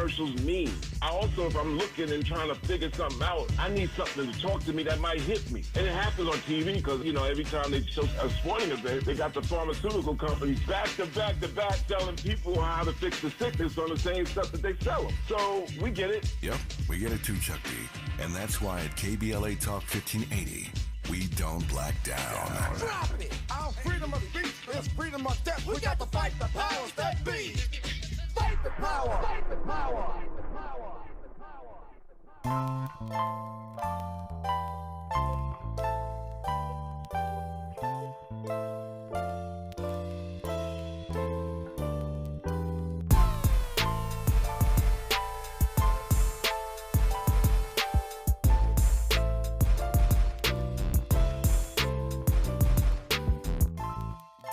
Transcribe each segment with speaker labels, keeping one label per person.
Speaker 1: commercials mean. I also, if I'm looking and trying to figure something out, I need something to talk to me that might hit me. And it happens on TV because, you know, every time they show a sporting event, they got the pharmaceutical companies back to back telling people how to fix the sickness on the same stuff that they sell them. So we get it.
Speaker 2: Yep, we get it too, Chuck D. And that's why at KBLA Talk 1580, we don't black down.
Speaker 3: Drop it! Our freedom of speech is freedom of death. We got to fight the powers that be. Fight the power! Fight the power! Fight the power!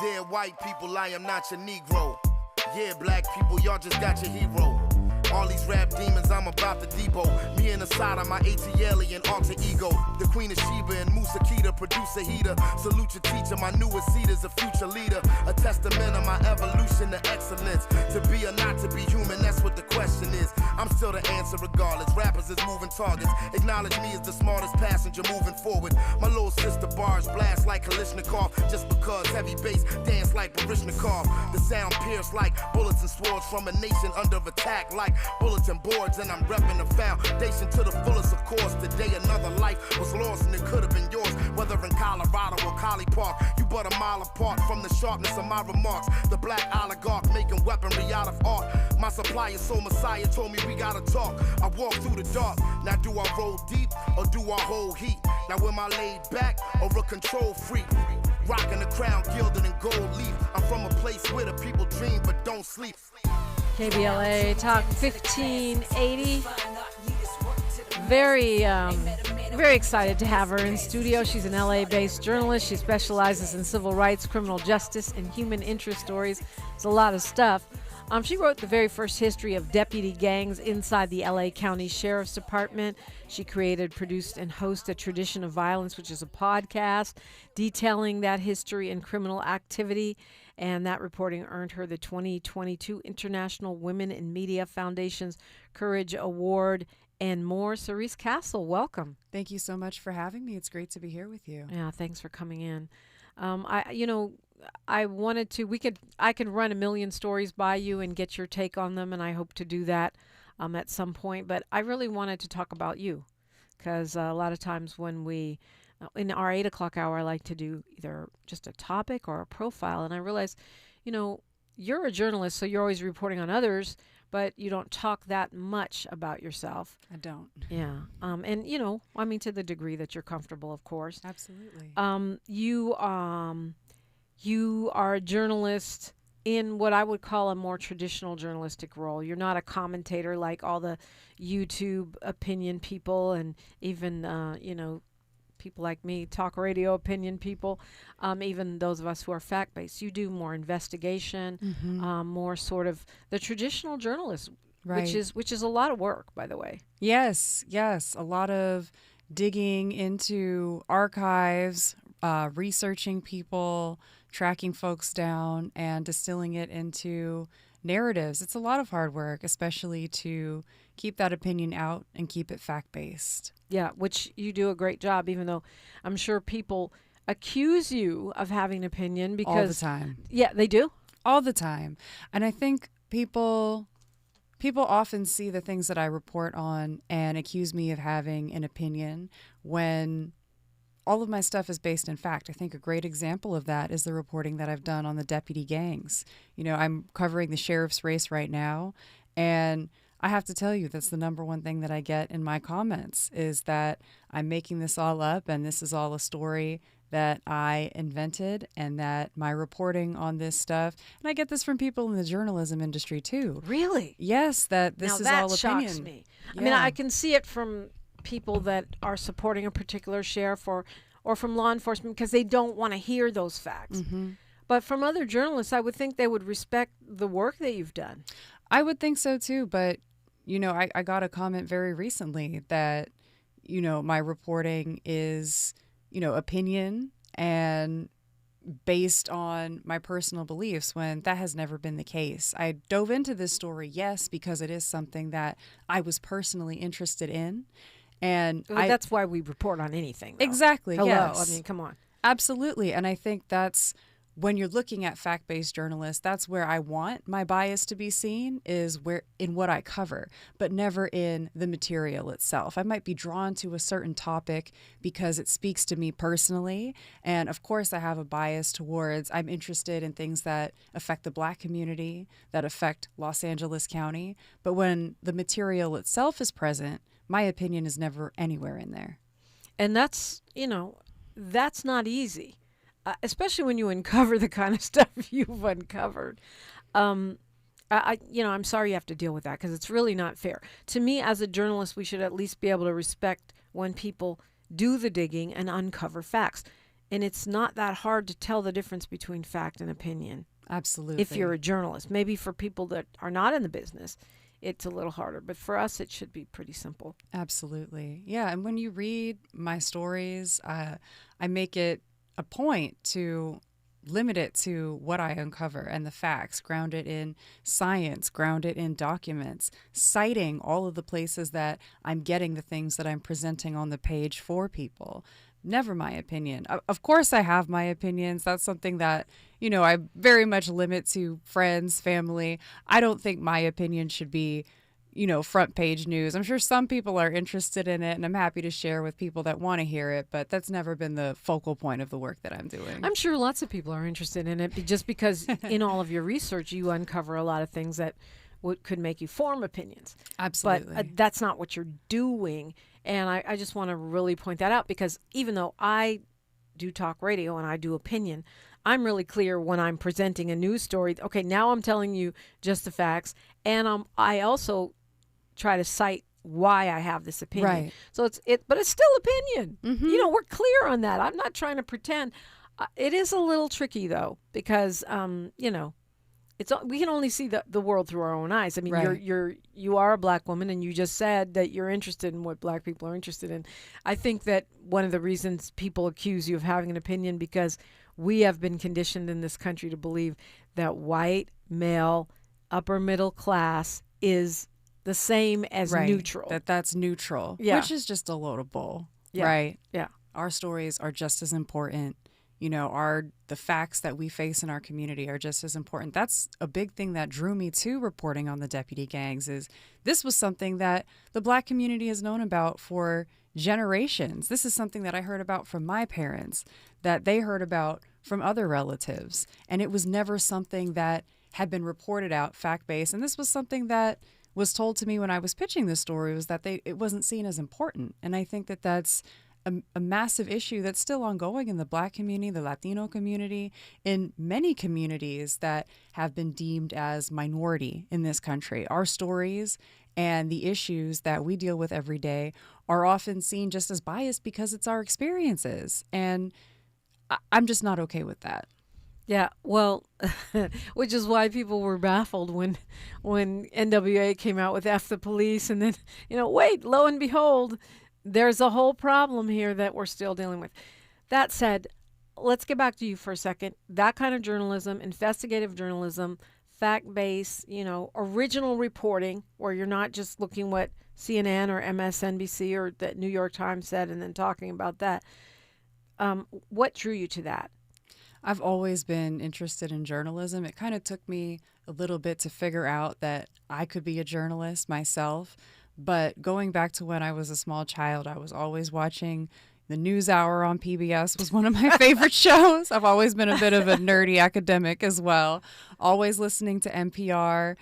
Speaker 3: Dear white people, I am not your Negro. Yeah, black people, y'all just got your hero. All these rap demons, I'm about to depot. Me and Asada, my ATL and alter ego. The Queen of Sheba and Musa Keita, producer heater. Salute your teacher, my newest seed is a future leader. A testament of my evolution to excellence. To be or not to be human, that's what the question is. I'm still the answer regardless. Rappers is moving targets. Acknowledge me as the smartest passenger moving forward. My little sister bars blast like Kalishnikov. Just because heavy bass dance like Baryshnikov. The sound pierced like bullets and swords from a nation under attack like bulletin boards, and I'm repping the foundation to the fullest, of course. Today another life was lost and it could have been yours. Whether in Colorado or Collie Park, you but a mile apart from the sharpness of my remarks. The black oligarch making weaponry out of art. My supplier, soul messiah, told me we gotta talk. I walk through the dark. Now do I roll deep or do I hold heat? Now am I laid back or a control freak? Rocking the crown gilded in gold leaf. I'm from a place where the people dream but don't sleep.
Speaker 4: KBLA Talk 1580. Very excited to have her in studio. She's an LA-based journalist. She specializes in civil rights, criminal justice, and human interest stories. It's a lot of stuff. She wrote the very first history of deputy gangs inside the LA County Sheriff's Department. She created, produced, and hosted Tradition of Violence, which is a podcast detailing that history and criminal activity. And that reporting earned her the 2022 International Women in Media Foundation's Courage Award and more. Cerise Castle, welcome.
Speaker 5: Thank you so much for having me. It's great to be here with you.
Speaker 4: Yeah, thanks for coming in. I wanted to, I could run a million stories by you and get your take on them, and I hope to do that at some point. But I really wanted to talk about you because a lot of times when we, in our 8 o'clock hour, I like to do either just a topic or a profile. And I realize, you're a journalist, so you're always reporting on others, but you don't talk that much about yourself.
Speaker 5: I don't.
Speaker 4: Yeah. To the degree that you're comfortable, of course.
Speaker 5: Absolutely.
Speaker 4: You are a journalist in what I would call a more traditional journalistic role. You're not a commentator like all the YouTube opinion people and even, people like me, talk radio opinion people, even those of us who are fact-based. You do more investigation, more sort of the traditional journalist,
Speaker 5: right.
Speaker 4: which is a lot of work, by the way.
Speaker 5: Yes. A lot of digging into archives, researching people, tracking folks down, and distilling it into narratives. It's a lot of hard work, especially to keep that opinion out and keep it fact-based.
Speaker 4: Yeah, which you do a great job, even though I'm sure people accuse you of having an opinion because...
Speaker 5: All the time.
Speaker 4: Yeah, they do?
Speaker 5: All the time. And I think people often see the things that I report on and accuse me of having an opinion when all of my stuff is based in fact. I think a great example of that is the reporting that I've done on the deputy gangs. I'm covering the sheriff's race right now, and I have to tell you, that's the number one thing that I get in my comments is that I'm making this all up and this is all a story that I invented and that my reporting on this stuff, and I get this from people in the journalism industry too.
Speaker 4: Really?
Speaker 5: Yes, that this
Speaker 4: now
Speaker 5: is
Speaker 4: that
Speaker 5: all opinion.
Speaker 4: shocks me.
Speaker 5: Yeah.
Speaker 4: I mean, I can see it from people that are supporting a particular sheriff or from law enforcement because they don't want to hear those facts.
Speaker 5: Mm-hmm.
Speaker 4: But from other journalists, I would think they would respect the work that you've done.
Speaker 5: I would think so too, but I got a comment very recently that, my reporting is, opinion and based on my personal beliefs when that has never been the case. I dove into this story, yes, because it is something that I was personally interested in. And
Speaker 4: that's why we report on anything, though.
Speaker 5: Exactly.
Speaker 4: Hello.
Speaker 5: Yes.
Speaker 4: I mean, come on.
Speaker 5: Absolutely. And I think that's when you're looking at fact-based journalists, that's where I want my bias to be seen, is where in what I cover, but never in the material itself. I might be drawn to a certain topic because it speaks to me personally. And of course, I have a bias towards, I'm interested in things that affect the Black community, that affect Los Angeles County. But when the material itself is present, my opinion is never anywhere in there.
Speaker 4: And that's, that's not easy. Especially when you uncover the kind of stuff you've uncovered. I'm sorry you have to deal with that because it's really not fair. To me, as a journalist, we should at least be able to respect when people do the digging and uncover facts. And it's not that hard to tell the difference between fact and opinion.
Speaker 5: Absolutely.
Speaker 4: If you're a journalist. Maybe for people that are not in the business, it's a little harder. But for us, it should be pretty simple.
Speaker 5: Absolutely. Yeah. And when you read my stories, I make it a point to limit it to what I uncover and the facts, ground it in science, ground it in documents, citing all of the places that I'm getting the things that I'm presenting on the page for people. Never my opinion. Of course, I have my opinions. That's something that, I very much limit to friends, family. I don't think my opinion should be front page news. I'm sure some people are interested in it, and I'm happy to share with people that want to hear it, but that's never been the focal point of the work that I'm doing.
Speaker 4: I'm sure lots of people are interested in it just because in all of your research, you uncover a lot of things that could make you form opinions.
Speaker 5: Absolutely.
Speaker 4: But that's not what you're doing. And I just want to really point that out because even though I do talk radio and I do opinion, I'm really clear when I'm presenting a news story. Okay, now I'm telling you just the facts, and I also try to cite why I have this opinion.
Speaker 5: Right.
Speaker 4: So but it's still opinion.
Speaker 5: Mm-hmm.
Speaker 4: We're clear on that. I'm not trying to pretend. It is a little tricky though, because we can only see the world through our own eyes. I mean,
Speaker 5: right.
Speaker 4: you are a Black woman, and you just said that you're interested in what Black people are interested in. I think that one of the reasons people accuse you of having an opinion because we have been conditioned in this country to believe that white, male, upper middle class is the same as
Speaker 5: right.
Speaker 4: neutral.
Speaker 5: That's neutral,
Speaker 4: yeah.
Speaker 5: Which is just a load of bull,
Speaker 4: yeah.
Speaker 5: right?
Speaker 4: Yeah.
Speaker 5: Our stories are just as important. The facts that we face in our community are just as important. That's a big thing that drew me to reporting on the deputy gangs is this was something that the Black community has known about for generations. This is something that I heard about from my parents, that they heard about from other relatives. And it was never something that had been reported out fact-based. And this was something that was told to me when I was pitching this story, was that it wasn't seen as important. And I think that that's a massive issue that's still ongoing in the Black community, the Latino community, in many communities that have been deemed as minority in this country. Our stories and the issues that we deal with every day are often seen just as biased because it's our experiences. And I'm just not okay with that.
Speaker 4: Yeah, well, which is why people were baffled when NWA came out with F the Police, and then, wait, lo and behold, there's a whole problem here that we're still dealing with. That said, let's get back to you for a second. That kind of journalism, investigative journalism, fact-based, original reporting, where you're not just looking what CNN or MSNBC or the New York Times said and then talking about that. What drew you to that?
Speaker 5: I've always been interested in journalism. It kind of took me a little bit to figure out that I could be a journalist myself. But going back to when I was a small child, I was always watching the NewsHour on PBS was one of my favorite shows. I've always been a bit of a nerdy academic as well. Always listening to NPR.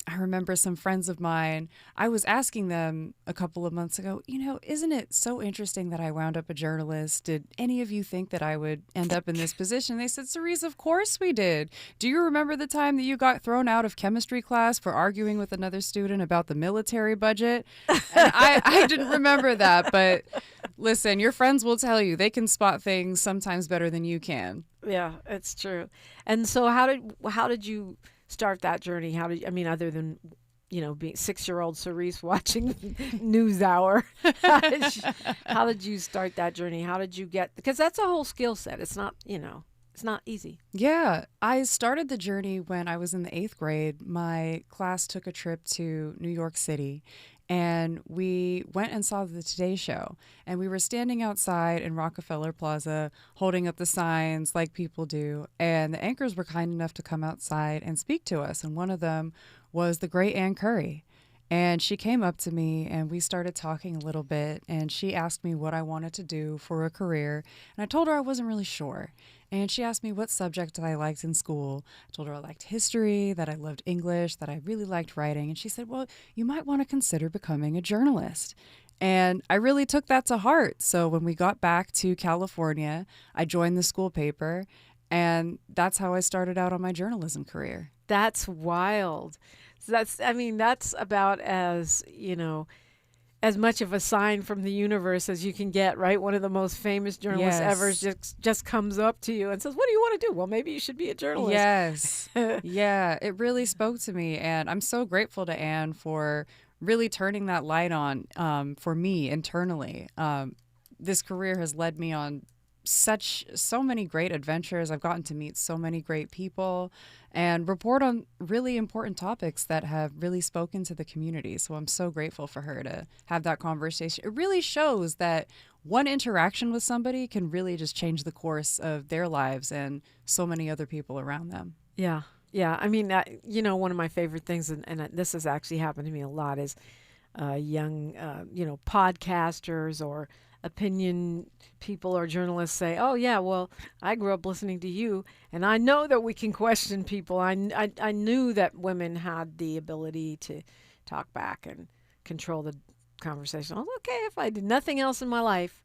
Speaker 5: I remember some friends of mine, I was asking them a couple of months ago, isn't it so interesting that I wound up a journalist? Did any of you think that I would end up in this position? They said, Cerise, of course we did. Do you remember the time that you got thrown out of chemistry class for arguing with another student about the military budget? And I didn't remember that, but listen, your friends will tell you they can spot things sometimes better than you can.
Speaker 4: Yeah, it's true. And so how did you start that journey? Other than being 6-year-old Cerise watching NewsHour. How did you start that journey? How did you get, because that's a whole skill set. It's not, it's not easy.
Speaker 5: Yeah, I started the journey when I was in the 8th grade. My class took a trip to New York City, and we went and saw the Today Show. And we were standing outside in Rockefeller Plaza, holding up the signs like people do. And the anchors were kind enough to come outside and speak to us. And one of them was the great Ann Curry. And she came up to me and we started talking a little bit. And she asked me what I wanted to do for a career. And I told her I wasn't really sure. And she asked me what subject I liked in school. I told her I liked history, that I loved English, that I really liked writing. And she said, well, you might want to consider becoming a journalist. And I really took that to heart. So when we got back to California, I joined the school paper. And that's how I started out on my journalism career.
Speaker 4: That's wild. So that's about as much of a sign from the universe as you can get, right? One of the most famous journalists ever just comes up to you and says, what do you want to do? Well, maybe you should be a journalist.
Speaker 5: Yes. Yeah, it really spoke to me. And I'm so grateful to Anne for really turning that light on for me internally. This career has led me on so many great adventures. I've gotten to meet so many great people and report on really important topics that have really spoken to the community. So I'm so grateful for her to have that conversation. It really shows that one interaction with somebody can really just change the course of their lives and so many other people around them.
Speaker 4: Yeah. Yeah. I mean, one of my favorite things, and this has actually happened to me a lot, is young, podcasters or opinion people or journalists say, oh, yeah, well, I grew up listening to you, and I know that we can question people. I knew that women had the ability to talk back and control the conversation. I was okay, if I did nothing else in my life,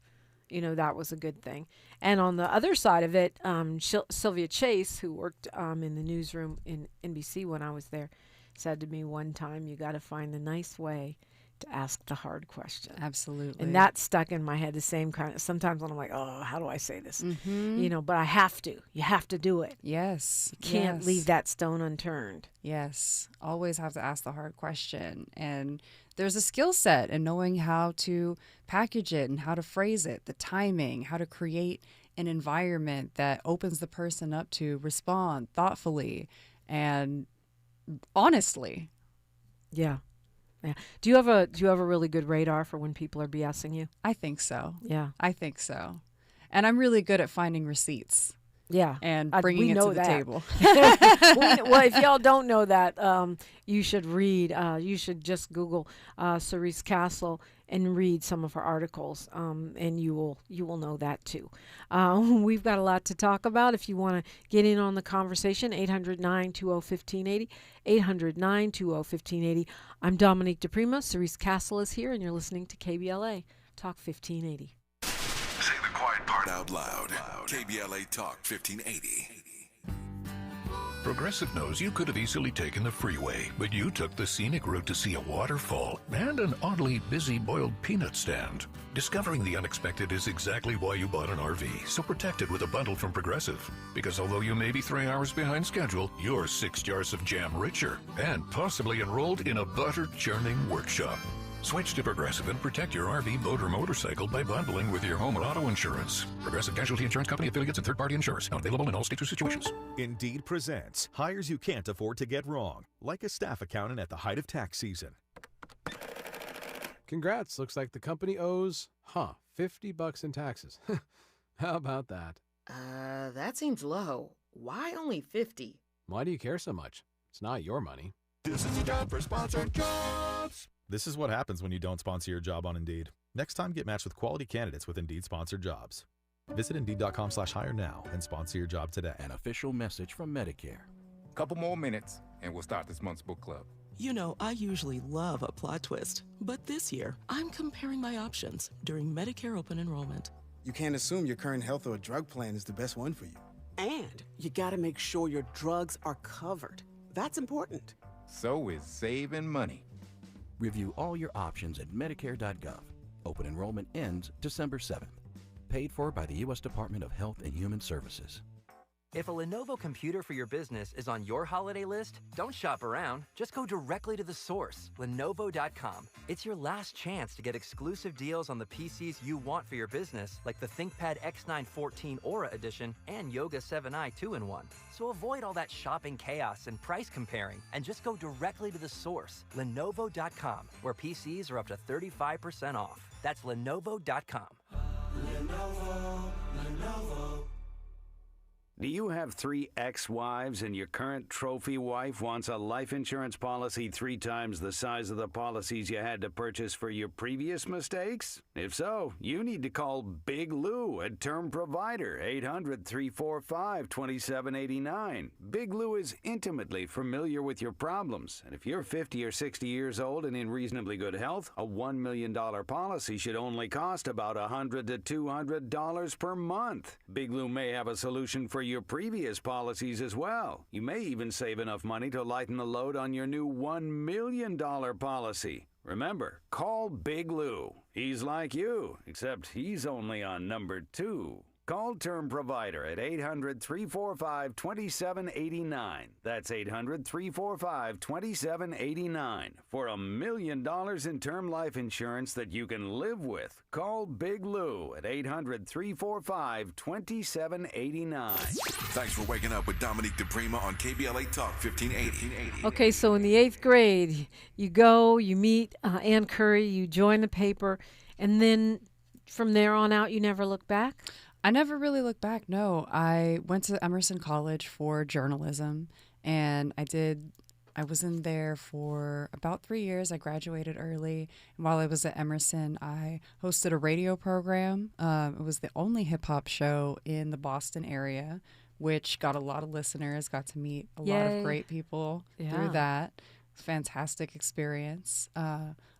Speaker 4: that was a good thing. And on the other side of it, Sylvia Chase, who worked in the newsroom in NBC when I was there, said to me one time, you got to find a nice way to ask the hard question.
Speaker 5: Absolutely.
Speaker 4: And that stuck in my head, the same kind of, sometimes when I'm like, oh, how do I say this?
Speaker 5: Mm-hmm.
Speaker 4: But I have to. You have to do it.
Speaker 5: Yes.
Speaker 4: You can't leave that stone unturned.
Speaker 5: Yes. Always have to ask the hard question. And there's a skill set in knowing how to package it and how to phrase it, the timing, how to create an environment that opens the person up to respond thoughtfully and honestly.
Speaker 4: Yeah. Yeah. Do you have a really good radar for when people are BSing you?
Speaker 5: I think so.
Speaker 4: Yeah.
Speaker 5: I think so. And I'm really good at finding receipts.
Speaker 4: Yeah.
Speaker 5: And bringing it to the table.
Speaker 4: Well, if y'all don't know that, you should read. You should just Google Cerise Castle and read some of her articles, and you will know that too. We've got a lot to talk about. If you want to get in on the conversation, 800-920-1580, 800-920-1580. I'm Dominique DePrima. Cerise Castle is here, and you're listening to KBLA Talk 1580.
Speaker 2: Say the quiet part out loud. KBLA Talk 1580.
Speaker 6: Progressive knows you could have easily taken the freeway, but you took the scenic route to see a waterfall and an oddly busy boiled peanut stand. Discovering the unexpected is exactly why you bought an RV, so protect it with a bundle from Progressive. Because although you may be 3 hours behind schedule, you're 6 jars of jam richer and possibly enrolled in a butter churning workshop. Switch to Progressive and protect your RV, boat, or motorcycle by bundling with your home or auto insurance. Progressive Casualty Insurance Company, affiliates, and third-party insurers. Not available in all states or situations.
Speaker 7: Indeed presents hires you can't afford to get wrong, like a staff accountant at the height of tax season.
Speaker 8: Congrats. Looks like the company owes, $50 in taxes. How about that?
Speaker 9: That seems low. Why only 50?
Speaker 8: Why do you care so much? It's not your money.
Speaker 7: This is the job for sponsored jobs. This is what happens when you don't sponsor your job on Indeed. Next time, get matched with quality candidates with Indeed sponsored jobs. Visit Indeed.com/hire now and sponsor your job today.
Speaker 10: An official message from Medicare.
Speaker 11: Couple more minutes and we'll start this month's book club.
Speaker 12: You know, I usually love a plot twist, but this year I'm comparing my options during Medicare open enrollment.
Speaker 13: You can't assume your current health or drug plan is the best one for you.
Speaker 14: And you gotta make sure your drugs are covered. That's important.
Speaker 11: So is saving money.
Speaker 10: Review all your options at Medicare.gov. Open enrollment ends December 7th. Paid for by the U.S. Department of Health and Human Services.
Speaker 15: If a Lenovo computer for your business is on your holiday list, don't shop around. Just go directly to the source, Lenovo.com. It's your last chance to get exclusive deals on the PCs you want for your business, like the ThinkPad X9 14 Aura Edition and Yoga 7i 2-in-1. So avoid all that shopping chaos and price comparing, and just go directly to the source, Lenovo.com, where PCs are up to 35% off. That's Lenovo.com.
Speaker 16: Lenovo. Do you have 3 ex-wives and your current trophy wife wants a life insurance policy 3 times the size of the policies you had to purchase for your previous mistakes? If so, you need to call Big Lou, a term provider, 800-345-2789. Big Lou is intimately familiar with your problems, and if you're 50 or 60 years old and in reasonably good health, a $1 million policy should only cost about $100 to $200 per month. Big Lou may have a solution for your previous policies as well. You may even save enough money to lighten the load on your new $1 million policy. Remember, call Big Lou. He's like you, except he's only on number 2. Call Term Provider at 800-345-2789. That's 800-345-2789 for $1 million in term life insurance that you can live with. Call Big Lou at 800-345-2789.
Speaker 2: Thanks for waking up with Dominique DePrima on KBLA Talk 1580.
Speaker 4: Okay, so in the 8th grade, you go, you meet Ann Curry, you join the paper, and then from there on out, you never look back?
Speaker 5: I never really looked back, no. I went to Emerson College for journalism, and I was in there for about 3 years. I graduated early. And while I was at Emerson, I hosted a radio program. It was the only hip-hop show in the Boston area, which got a lot of listeners, got to meet a lot of great people through that. Fantastic experience.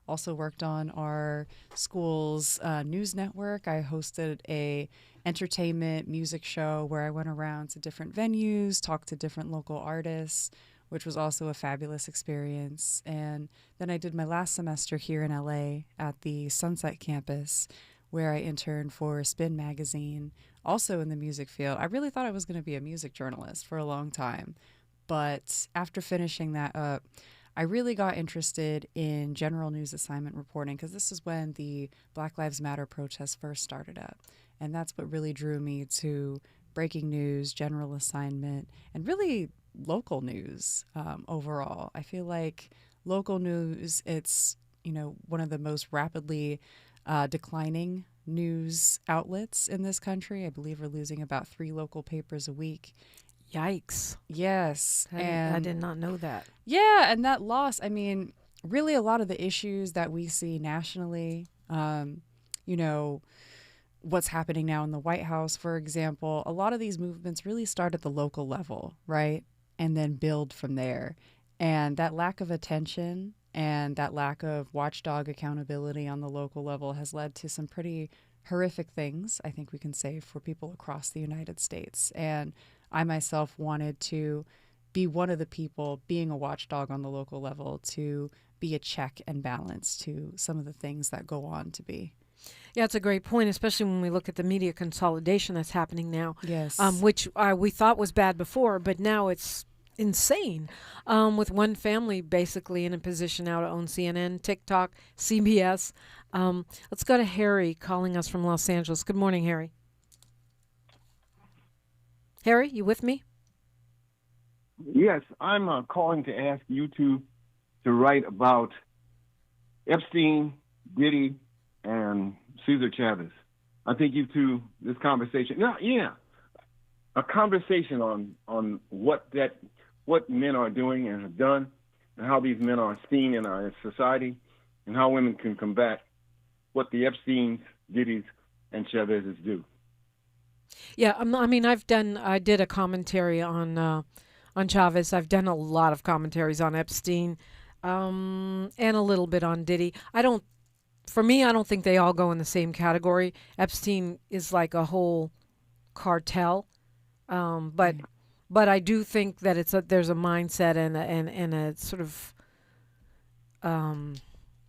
Speaker 5: Also worked on our school's news network. I hosted a entertainment music show where I went around to different venues, talked to different local artists, which was also a fabulous experience. And then I did my last semester here in LA at the Sunset campus, where I interned for Spin Magazine, also in the music field. I really thought I was going to be a music journalist for a long time. But after finishing that up, I really got interested in general news assignment reporting, because this is when the Black Lives Matter protests first started up. And that's what really drew me to breaking news, general assignment, and really local news overall. I feel like local news, it's, one of the most rapidly declining news outlets in this country. I believe we're losing about 3 local papers a week.
Speaker 4: Yikes.
Speaker 5: Yes.
Speaker 4: I did not know that.
Speaker 5: Yeah, and that loss, really a lot of the issues that we see nationally, what's happening now in the White House, for example, a lot of these movements really start at the local level, right? And then build from there. And that lack of attention and that lack of watchdog accountability on the local level has led to some pretty horrific things, I think we can say, for people across the United States. And I myself wanted to be one of the people being a watchdog on the local level, to be a check and balance to some of the things that go on to be.
Speaker 4: Yeah, it's a great point, especially when we look at the media consolidation that's happening now.
Speaker 5: Yes.
Speaker 4: Which we thought was bad before, but now it's insane. With one family basically in a position now to own CNN, TikTok, CBS. Let's go to Harry calling us from Los Angeles. Good morning, Harry. Harry, you with me?
Speaker 1: Yes, I'm calling to ask you two to write about Epstein, Diddy, and Cesar Chavez. I think you two, this conversation, a conversation on what men are doing and have done, and how these men are seen in our society, and how women can combat what the Epsteins, Diddys, and Chavezes do.
Speaker 4: Yeah, I did a commentary on Chavez. I've done a lot of commentaries on Epstein, and a little bit on Diddy. For me, I don't think they all go in the same category. Epstein is like a whole cartel, but I do think that there's a mindset and a sort of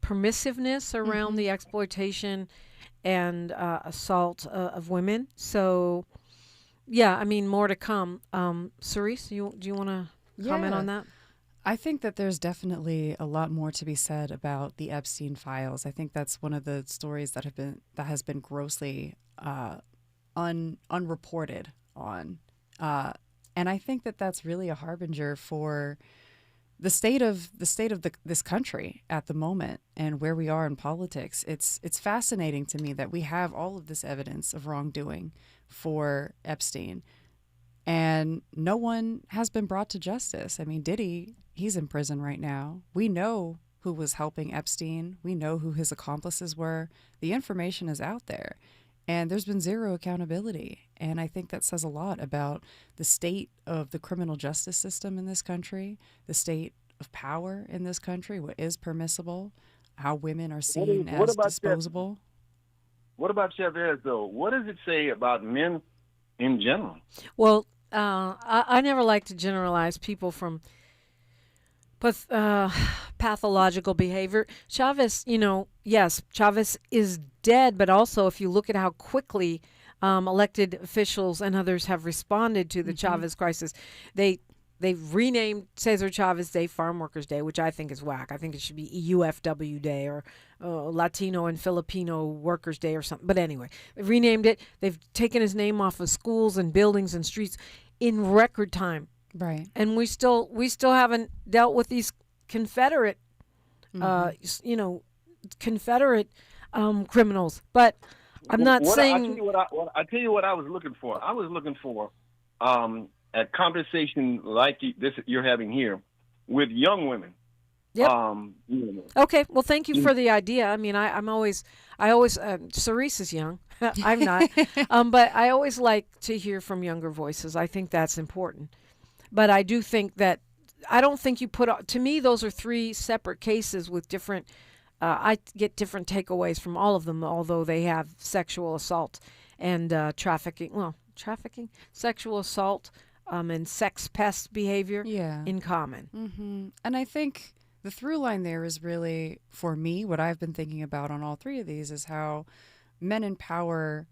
Speaker 4: permissiveness around the exploitation and assault of women. So Yeah, I mean, more to come. Cerise, do you want to comment on that?
Speaker 5: I think that there's definitely a lot more to be said about the Epstein files. I think that's one of the stories that has been grossly unreported on, and I think that that's really a harbinger for the state of this country at the moment and where we are in politics. It's fascinating to me that we have all of this evidence of wrongdoing for Epstein, and no one has been brought to justice. I mean, Diddy, he's in prison right now. We know who was helping Epstein. We know who his accomplices were. The information is out there, and there's been zero accountability. And I think that says a lot about the state of the criminal justice system in this country, the state of power in this country, what is permissible, how women are seen as disposable.
Speaker 17: What about Chavez, though? What does it say about men in general?
Speaker 4: Well, I never like to generalize people from pathological behavior. Chavez, yes, Chavez is dead, but also if you look at how quickly elected officials and others have responded to the Chavez crisis, they've renamed Cesar Chavez Day Farm Workers Day, which I think is whack. I think it should be UFW Day or Latino and Filipino Workers Day or something. But anyway, they've renamed it. They've taken his name off of schools and buildings and streets in record time.
Speaker 5: Right.
Speaker 4: And we still haven't dealt with these Confederate, Confederate criminals. But I'm not saying.
Speaker 17: I tell you what I was looking for. I was looking for a conversation like this you're having here with young women.
Speaker 4: Yep. Okay. Well, thank you for the idea. I mean, I always Cerise is young. I'm not. But I always like to hear from younger voices. I think that's important. But I do think that I don't think you to me, those are three separate cases with different, I get different takeaways from all of them, although they have sexual assault and trafficking, sexual assault and sex pest behavior in common.
Speaker 5: Mm-hmm. And I think the through line there is really, for me, what I've been thinking about on all three of these is how men in power,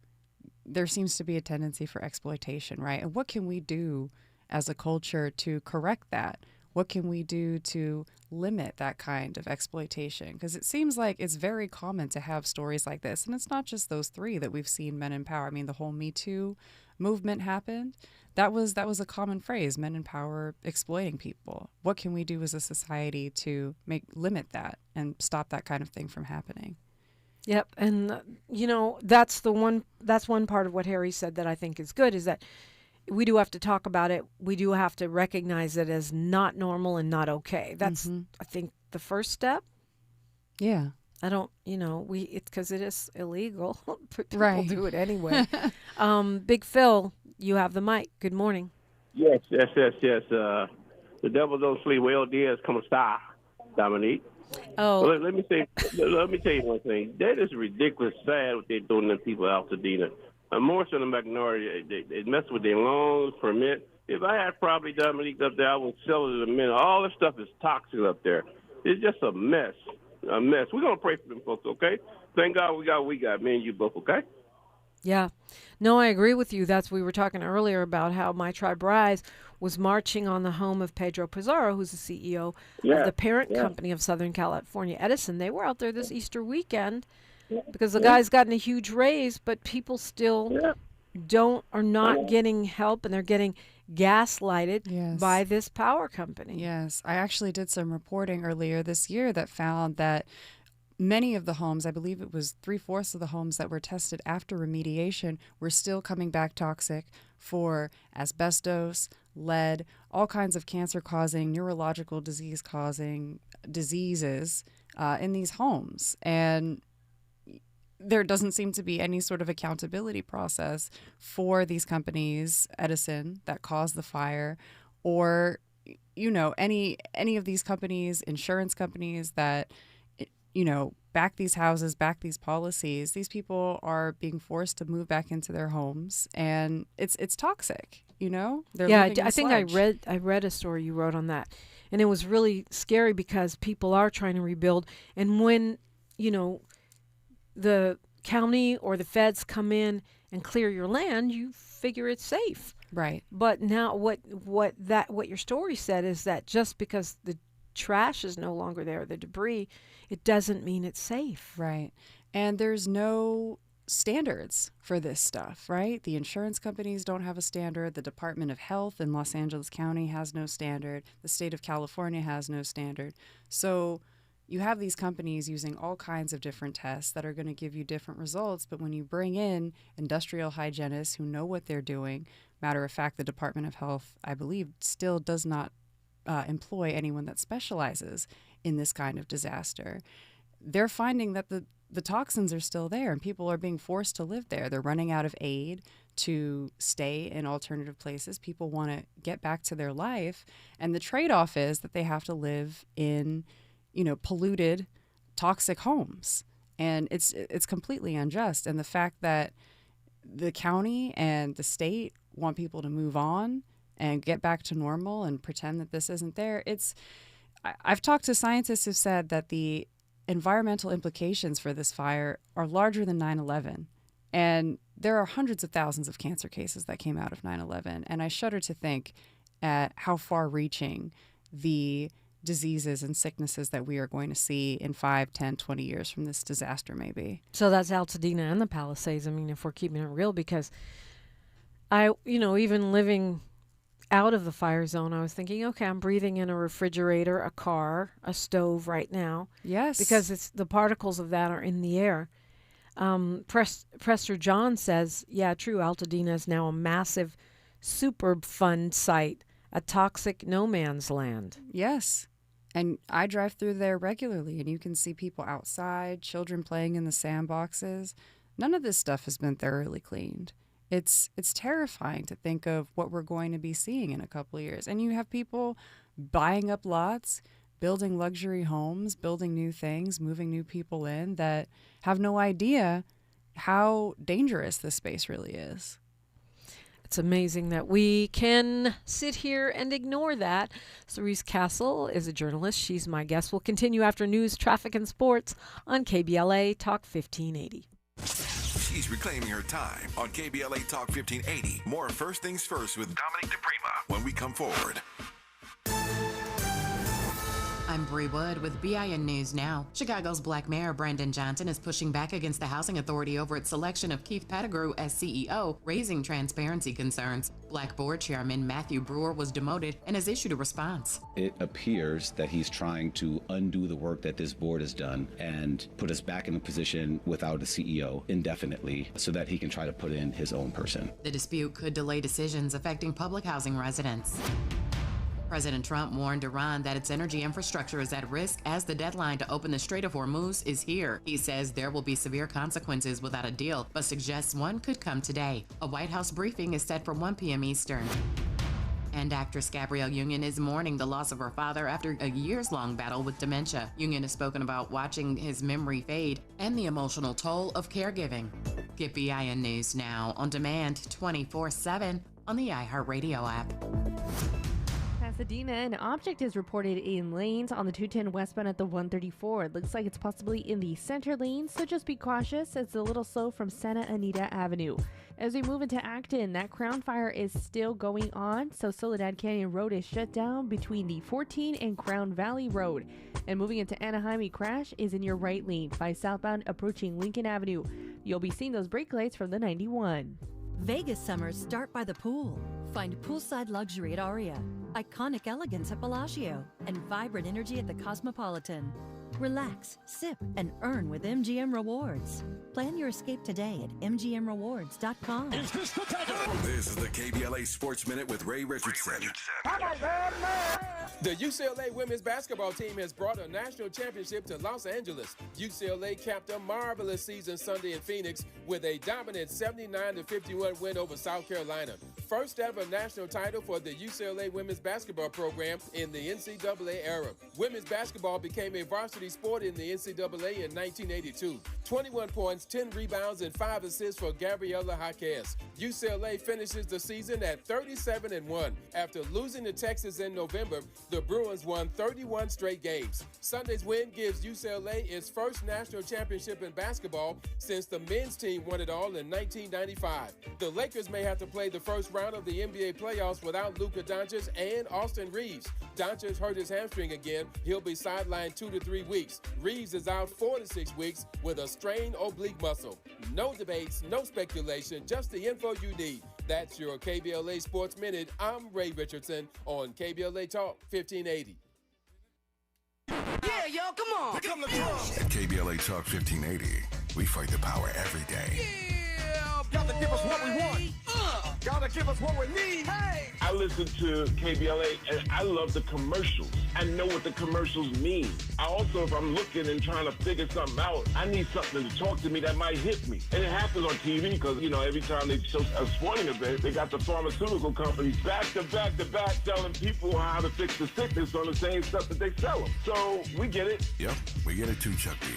Speaker 5: there seems to be a tendency for exploitation, right? And what can we do as a culture to correct that? What can we do to limit that kind of exploitation? Because it seems like it's very common to have stories like this. And it's not just those three that we've seen men in power. I mean, the whole Me Too movement happened. That was a common phrase, men in power exploiting people. What can we do as a society to limit that and stop that kind of thing from happening?
Speaker 4: Yep. And, that's one part of what Harry said that I think is good, is that we do have to talk about it. We do have to recognize it as not normal and not okay. That's, I think, the first step.
Speaker 5: Yeah.
Speaker 4: I don't, it's because it is illegal. People
Speaker 5: Right.
Speaker 4: do it anyway. Big Phil, you have the mic. Good morning.
Speaker 18: Yes. The devil don't sleep. Well, Diaz come star, Dominique.
Speaker 4: Oh.
Speaker 18: Well, let me tell you one thing. That is ridiculous, sad what they're doing to people out to Dina. More so than minority, they mess with their loans, permit. If I had property, Dominique, up there, I would sell it in a minute. All this stuff is toxic up there. It's just a mess. A mess. We're going to pray for them folks, okay? Thank God we got me and you both, okay?
Speaker 4: Yeah. No, I agree with you. We were talking earlier about how My Tribe Rise was marching on the home of Pedro Pizarro, who's the CEO of the parent company of Southern California Edison. They were out there this Easter weekend because the guy's gotten a huge raise, but people still are not getting help, and they're getting gaslighted by this power company.
Speaker 5: Yes. I actually did some reporting earlier this year that found that many of the homes, I believe it was 3/4 of the homes that were tested after remediation, were still coming back toxic for asbestos, lead, all kinds of cancer-causing, neurological disease-causing diseases in these homes. And there doesn't seem to be any sort of accountability process for these companies, Edison, that caused the fire, or, any of these companies, insurance companies that, back these houses, back these policies. These people are being forced to move back into their homes, and it's toxic, They're
Speaker 4: I think I read a story you wrote on that, and it was really scary because people are trying to rebuild, and when, the county or the feds come in and clear your land, you figure it's safe.
Speaker 5: Right.
Speaker 4: But now what your story said is that just because the trash is no longer there, the debris, it doesn't mean it's safe.
Speaker 5: Right. And there's no standards for this stuff, right? The insurance companies don't have a standard. The Department of Health in Los Angeles County has no standard. The state of California has no standard. So you have these companies using all kinds of different tests that are going to give you different results. But when you bring in industrial hygienists who know what they're doing, matter of fact, the Department of Health, I believe, still does not employ anyone that specializes in this kind of disaster. They're finding that the toxins are still there and people are being forced to live there. They're running out of aid to stay in alternative places. People want to get back to their life. And the trade-off is that they have to live in, polluted, toxic homes. And it's completely unjust. And the fact that the county and the state want people to move on and get back to normal and pretend that this isn't there, I've talked to scientists who've said that the environmental implications for this fire are larger than 9/11. And there are hundreds of thousands of cancer cases that came out of 9/11. And I shudder to think at how far-reaching the diseases and sicknesses that we are going to see in 5, 10, 20 years from this disaster may be.
Speaker 4: So that's Altadena and the Palisades. I mean, if we're keeping it real, because even living out of the fire zone, I was thinking, okay, I'm breathing in a refrigerator, a car, a stove right now.
Speaker 5: Yes.
Speaker 4: Because it's the particles of that are in the air. Prester John says, yeah, true, Altadena is now a massive Superfund site, a toxic no man's land.
Speaker 5: Yes. And I drive through there regularly, and you can see people outside, children playing in the sandboxes. None of this stuff has been thoroughly cleaned. It's terrifying to think of what we're going to be seeing in a couple of years. And you have people buying up lots, building luxury homes, building new things, moving new people in that have no idea how dangerous this space really is.
Speaker 4: It's amazing that we can sit here and ignore that. Cerise Castle is a journalist. She's my guest. We'll continue after news, traffic, and sports on KBLA Talk 1580.
Speaker 2: She's reclaiming her time on KBLA Talk 1580. More First Things First with Dominic DePrima when we come forward.
Speaker 19: I'm Bree Wood with BIN News Now. Chicago's Black Mayor Brandon Johnson is pushing back against the Housing Authority over its selection of Keith Pettigrew as CEO, raising transparency concerns. Black Board Chairman Matthew Brewer was demoted and has issued a response.
Speaker 20: It appears that he's trying to undo the work that this board has done and put us back in a position without a CEO indefinitely so that he can try to put in his own person.
Speaker 19: The dispute could delay decisions affecting public housing residents. President Trump warned Iran that its energy infrastructure is at risk as the deadline to open the Strait of Hormuz is here. He says there will be severe consequences without a deal, but suggests one could come today. A White House briefing is set for 1 p.m. Eastern. And actress Gabrielle Union is mourning the loss of her father after a years-long battle with dementia. Union has spoken about watching his memory fade and the emotional toll of caregiving. Get BIN News Now on demand 24/7 on the iHeartRadio app.
Speaker 21: Pasadena, an object is reported in lanes on the 210 westbound at the 134. It looks like it's possibly in the center lane, so just be cautious. It's a little slow from Santa Anita Avenue. As we move into Acton, that Crown Fire is still going on, so Soledad Canyon Road is shut down between the 14 and Crown Valley Road. And moving into Anaheim, a crash is in your right lane by southbound approaching Lincoln Avenue. You'll be seeing those brake lights from the 91.
Speaker 22: Vegas summers start by the pool. Find poolside luxury at Aria, iconic elegance at Bellagio, and vibrant energy at the Cosmopolitan. Relax, sip, and earn with MGM Rewards. Plan your escape today at mgmrewards.com.
Speaker 2: This is the KBLA Sports Minute with Ray Richardson.
Speaker 23: The UCLA women's basketball team has brought a national championship to Los Angeles. UCLA capped a marvelous season Sunday in Phoenix with a dominant 79-51 win over South Carolina. first ever national title for the UCLA women's basketball program in the NCAA era. Women's basketball became a varsity sport in the NCAA in 1982. 21 points, 10 rebounds, and 5 assists for Gabriela Jaquez. UCLA finishes the season at 37-1. After losing to Texas in November, the Bruins won 31 straight games. Sunday's win gives UCLA its first national championship in basketball since the men's team won it all in 1995. The Lakers may have to play the first round of the NBA playoffs without Luka Doncic and Austin Reeves. Doncic hurt his hamstring again. He'll be sidelined 2 to 3 weeks. Reeves is out 4 to 6 weeks with a strained oblique muscle. No debates, no speculation, just the info you need. That's your KBLA Sports Minute. I'm Ray Richardson on KBLA Talk 1580.
Speaker 3: Yeah, y'all, come on. Pick up the drum.
Speaker 2: At KBLA Talk 1580, we fight the power every day.
Speaker 3: Yeah, gotta give us what we want. Gotta give us what we need. Hey.
Speaker 1: I listen to KBLA and I love the commercials. I know what the commercials mean. I also, if I'm looking and trying to figure something out, I need something to talk to me that might hit me. And it happens on TV because, you know, every time they show a sporting event, they got the pharmaceutical companies back to back to back telling people how to fix the sickness on the same stuff that they sell them. So we get it.
Speaker 2: Yep, we get it too, Chuck B.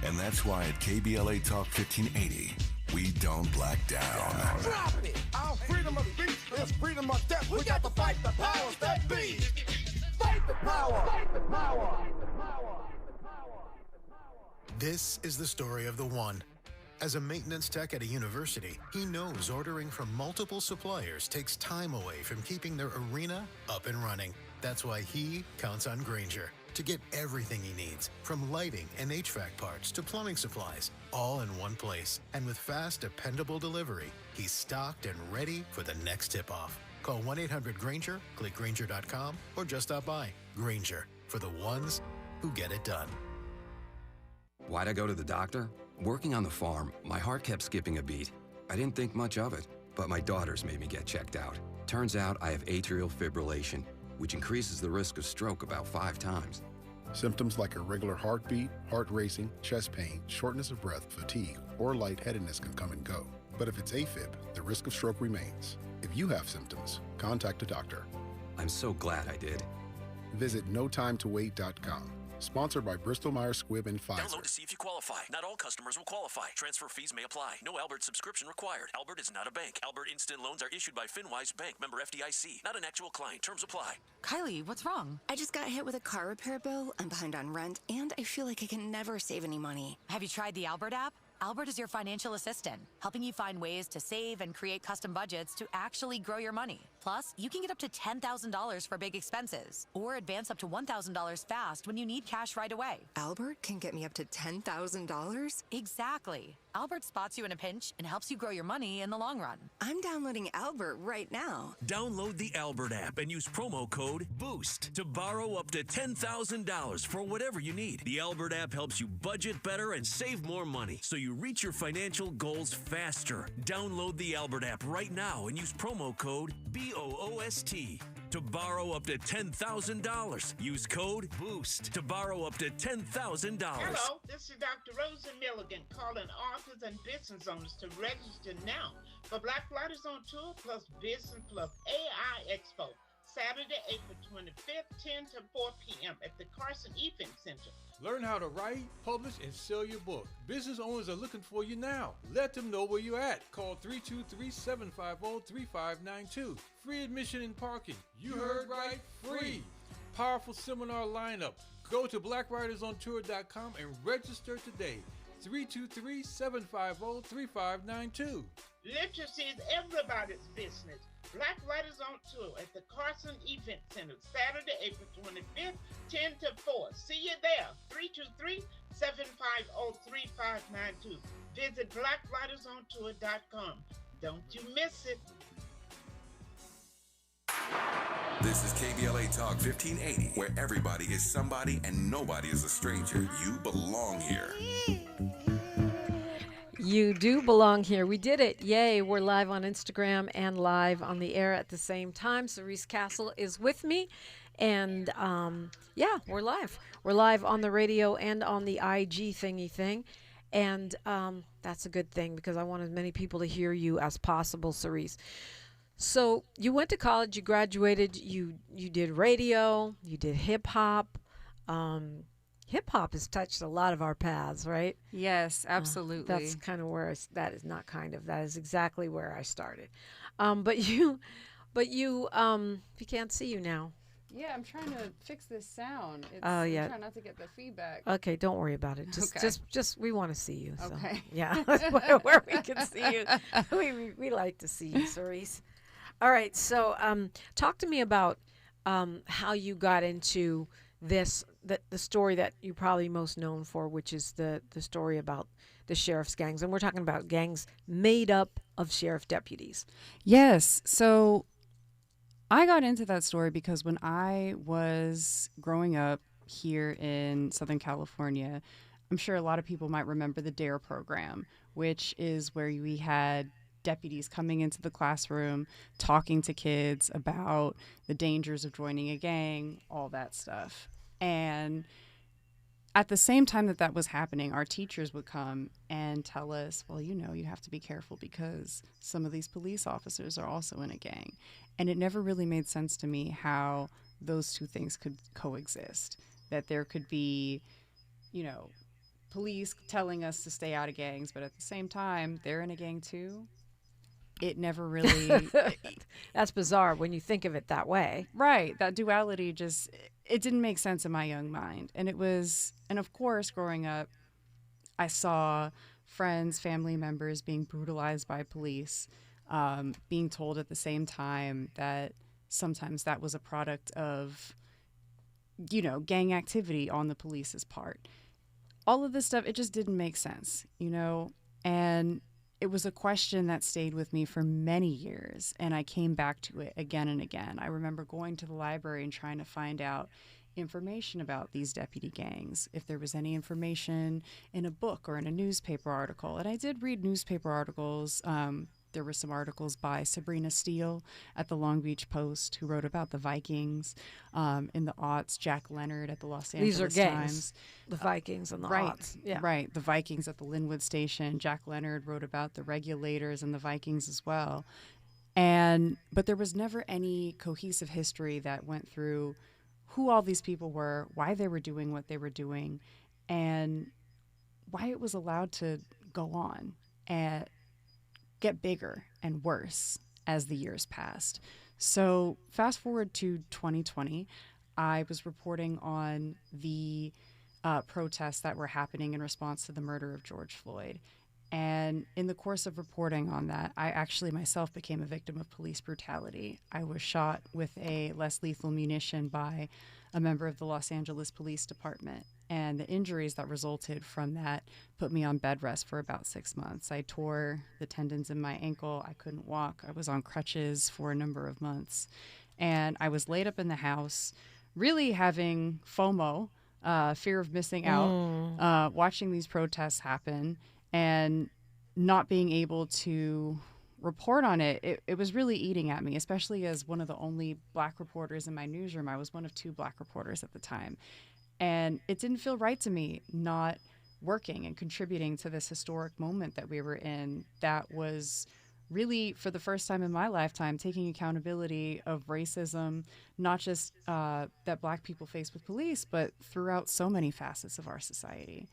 Speaker 2: And that's why at KBLA Talk 1580, we don't black down.
Speaker 3: Drop it. Our freedom of speech is freedom of death. We got to fight the powers that be. Fight the power. Fight the power.
Speaker 6: This is the story of the one. As a maintenance tech at a university, he knows ordering from multiple suppliers takes time away from keeping their arena up and running. That's why he counts on Grainger to get everything he needs, from lighting and HVAC parts to plumbing supplies, all in one place. And with fast, dependable delivery, he's stocked and ready for the next tip-off. Call 1-800-GRAINGER, click Grainger.com, or just stop by. Grainger, for the ones who get it done.
Speaker 9: Why'd I go to the doctor? Working on the farm, my heart kept skipping a beat. I didn't think much of it, but my daughters made me get checked out. Turns out I have atrial fibrillation, which increases the risk of stroke about 5 times.
Speaker 24: Symptoms like irregular heartbeat, heart racing, chest pain, shortness of breath, fatigue, or lightheadedness can come and go. But if it's AFib, the risk of stroke remains. If you have symptoms, contact a doctor.
Speaker 9: I'm so glad I did.
Speaker 24: Visit notimetowait.com. Sponsored by Bristol-Myers Squibb and Pfizer.
Speaker 25: Download to see if you qualify. Not all customers will qualify. Transfer fees may apply. No Albert subscription required. Albert is not a bank. Albert Instant Loans are issued by FinWise Bank, member FDIC. Not an actual client. Terms apply.
Speaker 26: Kylie, what's wrong? I just got hit with a car repair bill. I'm behind on rent, and I feel like I can never save any money.
Speaker 27: Have you tried the Albert app? Albert is your financial assistant, helping you find ways to save and create custom budgets to actually grow your money. Plus, you can get up to $10,000 for big expenses or advance up to $1,000 fast when you need cash right away.
Speaker 26: Albert can get me up to $10,000?
Speaker 27: Exactly. Albert spots you in a pinch and helps you grow your money in the long run.
Speaker 26: I'm downloading Albert right now.
Speaker 25: Download the Albert app and use promo code BOOST to borrow up to $10,000 for whatever you need. The Albert app helps you budget better and save more money so you reach your financial goals faster. Download the Albert app right now and use promo code BOOST to borrow up to $10,000. Use code BOOST to borrow up to $10,000.
Speaker 28: Hello, this is Dr. Rosa Milligan calling authors and business owners to register now for Black Writers on Tour plus Business plus AI Expo, Saturday, April 25th, 10 to 4 p.m. at the Carson Event Center.
Speaker 29: Learn how to write, publish, and sell your book. Business owners are looking for you now. Let them know where you're at. Call 323-750-3592. Free admission and parking. You heard right, free. Powerful seminar lineup. Go to blackwritersontour.com and register today. 323-750-3592.
Speaker 28: Literacy is everybody's business. Black Writers on Tour at the Carson Event Center, Saturday, April 25th, 10 to 4. See you there, 323-750-3592. Visit blackwritersontour.com. Don't you miss it.
Speaker 2: This is KBLA Talk 1580, where everybody is somebody and nobody is a stranger. You belong here.
Speaker 4: You do belong here. We did it. Yay. We're live on Instagram and live on the air at the same time. Cerise Castle is with me. And, yeah, we're live. We're live on the radio and on the IG thingy thing. And that's a good thing because I want as many people to hear you as possible, Cerise. So you went to college, you graduated, you did radio, you did hip hop. Hip hop has touched a lot of our paths, right?
Speaker 5: Yes, absolutely.
Speaker 4: That's kind of where that is not kind of, that is exactly where I started. But you can't see you now.
Speaker 5: Yeah, I'm trying to fix this sound.
Speaker 4: Oh, yeah.
Speaker 5: I'm trying not to get the feedback.
Speaker 4: Okay, don't worry about it.
Speaker 5: Okay.
Speaker 4: Just we want to see you. So.
Speaker 5: Okay.
Speaker 4: Yeah, where we can see you. We like to see you, Cerise. All right, so talk to me about how you got into this, the story that you're probably most known for, which is the story about the sheriff's gangs. And we're talking about gangs made up of sheriff deputies.
Speaker 5: Yes. So I got into that story because when I was growing up here in Southern California, I'm sure a lot of people might remember the DARE program, which is where we had deputies coming into the classroom, talking to kids about the dangers of joining a gang, all that stuff. And at the same time that was happening, our teachers would come and tell us, well, you have to be careful because some of these police officers are also in a gang. And it never really made sense to me how those two things could coexist, that there could be, police telling us to stay out of gangs, but at the same time, they're in a gang too. It never really...
Speaker 4: That's bizarre when you think of it that way.
Speaker 5: Right. That duality it didn't make sense in my young mind. And of course, growing up, I saw friends, family members being brutalized by police, being told at the same time that sometimes that was a product of, gang activity on the police's part. All of this stuff, it just didn't make sense, and it was a question that stayed with me for many years, and I came back to it again and again. I remember going to the library and trying to find out information about these deputy gangs, if there was any information in a book or in a newspaper article. And I did read newspaper articles. There were some articles by Sabrina Steele at the Long Beach Post, who wrote about the Vikings in the aughts, Jack Leonard at the Los Angeles
Speaker 4: These are gangs,
Speaker 5: Times.
Speaker 4: the Vikings and the
Speaker 5: Right,
Speaker 4: aughts. Yeah.
Speaker 5: right. The Vikings at the Linwood Station. Jack Leonard wrote about the Regulators and the Vikings as well. But there was never any cohesive history that went through who all these people were, why they were doing what they were doing, and why it was allowed to go on and get bigger and worse as the years passed. So fast forward to 2020, I was reporting on the protests that were happening in response to the murder of George Floyd. And in the course of reporting on that, I actually myself became a victim of police brutality. I was shot with a less lethal munition by a member of the Los Angeles Police Department. And the injuries that resulted from that put me on bed rest for about 6 months. I tore the tendons in my ankle. I couldn't walk. I was on crutches for a number of months. And I was laid up in the house, really having FOMO, fear of missing out, watching these protests happen and not being able to report on it. It was really eating at me, especially as one of the only Black reporters in my newsroom. I was one of 2 Black reporters at the time. And it didn't feel right to me not working and contributing to this historic moment that we were in that was really, for the first time in my lifetime, taking accountability of racism, not just that Black people face with police, but throughout so many facets of our society.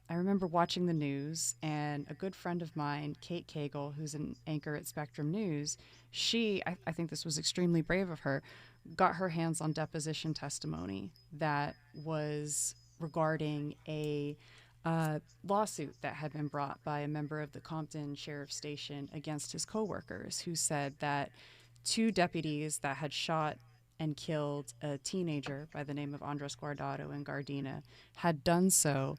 Speaker 5: I remember watching the news, and a good friend of mine, Kate Cagle, who's an anchor at Spectrum News, I think this was extremely brave of her, got her hands on deposition testimony that was regarding a lawsuit that had been brought by a member of the Compton Sheriff's Station against his coworkers, who said that 2 deputies that had shot and killed a teenager by the name of Andres Guardado in Gardena had done so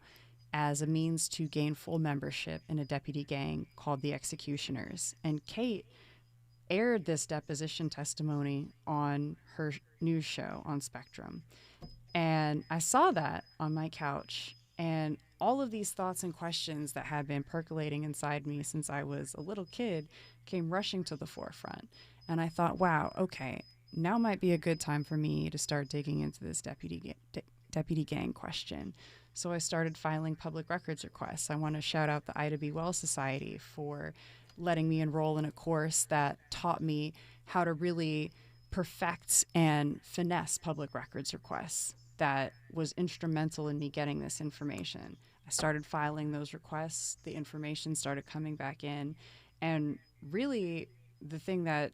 Speaker 5: as a means to gain full membership in a deputy gang called the Executioners. And Kate aired this deposition testimony on her news show on Spectrum. And I saw that on my couch, and all of these thoughts and questions that had been percolating inside me since I was a little kid came rushing to the forefront. And I thought, wow, okay, now might be a good time for me to start digging into this deputy gang question. So I started filing public records requests. I want to shout out the Ida B. Wells Society for letting me enroll in a course that taught me how to really perfect and finesse public records requests. That was instrumental in me getting this information. I started filing those requests, the information started coming back in, and really the thing that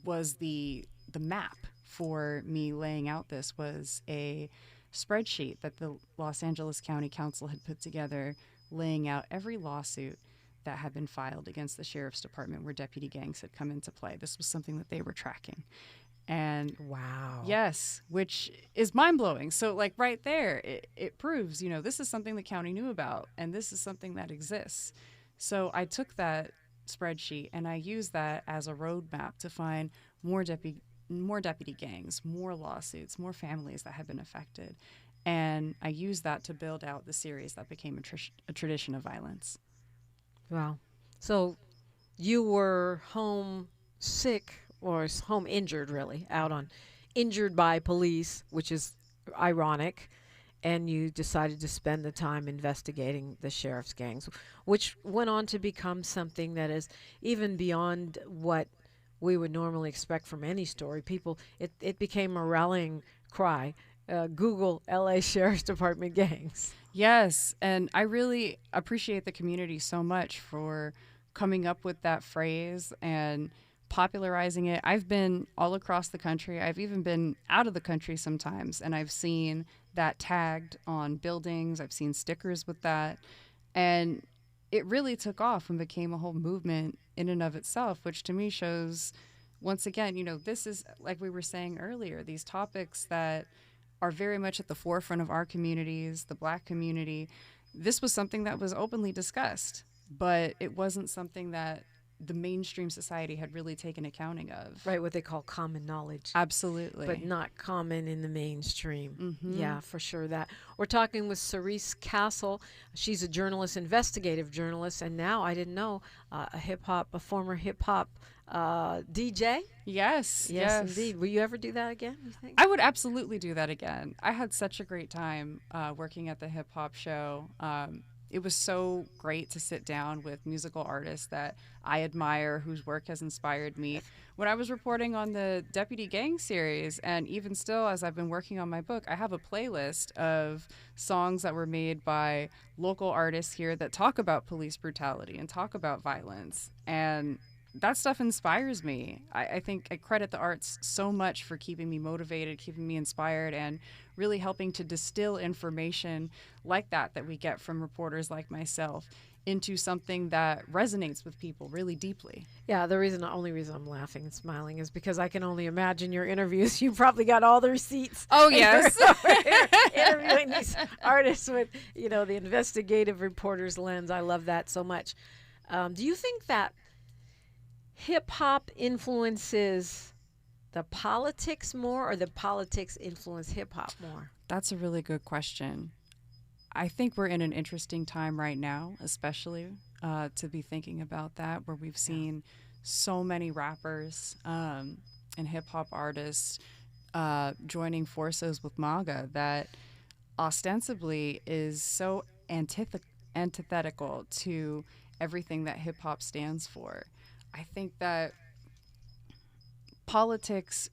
Speaker 5: was the map for me laying out this was a spreadsheet that the Los Angeles County Council had put together, laying out every lawsuit that had been filed against the Sheriff's Department where deputy gangs had come into play. This was something that they were tracking. And
Speaker 4: wow.
Speaker 5: Yes, which is mind-blowing. So like right there, it proves, you know, this is something the county knew about, and this is something that exists. So I took that spreadsheet and I used that as a roadmap to find more deputy gangs, more lawsuits, more families that had been affected. And I used that to build out the series that became a tradition of violence.
Speaker 4: Wow. So you were home sick, or home injured, really, injured by police, which is ironic, and you decided to spend the time investigating the sheriff's gangs, which went on to become something that is even beyond what we would normally expect from any story. It became a rallying cry. Google LA Sheriff's Department gangs.
Speaker 5: Yes, and I really appreciate the community so much for coming up with that phrase and popularizing it. I've been all across the country. I've even been out of the country sometimes, and I've seen that tagged on buildings. I've seen stickers with that, and it really took off and became a whole movement in and of itself, which to me shows, once again, you know, this is, like we were saying earlier, these topics that are very much at the forefront of our communities, the Black community. This was something that was openly discussed, but it wasn't something that the mainstream society had really taken accounting of.
Speaker 4: Right, what they call common knowledge.
Speaker 5: Absolutely.
Speaker 4: But not common in the mainstream.
Speaker 5: Mm-hmm.
Speaker 4: Yeah, for sure that. We're talking with Cerise Castle. She's a journalist, investigative journalist, and now, I didn't know, a former hip-hop DJ?
Speaker 5: Yes,
Speaker 4: yes. Indeed. Will you ever do that again, you think?
Speaker 5: I would absolutely do that again. I had such a great time working at the hip-hop show. It was so great to sit down with musical artists that I admire, whose work has inspired me. When I was reporting on the Deputy Gang series, and even still as I've been working on my book, I have a playlist of songs that were made by local artists here that talk about police brutality and talk about violence. And that stuff inspires me. I think I credit the arts so much for keeping me motivated, keeping me inspired, and really helping to distill information like that we get from reporters like myself into something that resonates with people really deeply.
Speaker 4: Yeah, the only reason I'm laughing and smiling is because I can only imagine your interviews. You probably got all the receipts.
Speaker 5: Oh, yes.
Speaker 4: Interviewing these artists with, you know, the investigative reporter's lens. I love that so much. Do you think that hip-hop influences the politics more, or the politics influence hip-hop more?
Speaker 5: That's a really good question. I think we're in an interesting time right now, especially to be thinking about that, where we've seen so many rappers and hip-hop artists joining forces with MAGA that ostensibly is so antithetical to everything that hip-hop stands for. I think that politics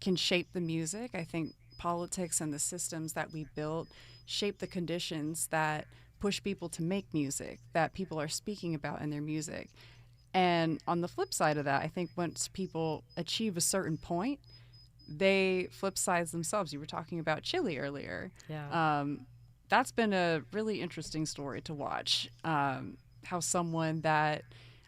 Speaker 5: can shape the music. I think politics and the systems that we built shape the conditions that push people to make music, that people are speaking about in their music. And on the flip side of that, I think once people achieve a certain point, they flip sides themselves. You were talking about Chile earlier.
Speaker 4: Yeah.
Speaker 5: That's been a really interesting story to watch. How someone that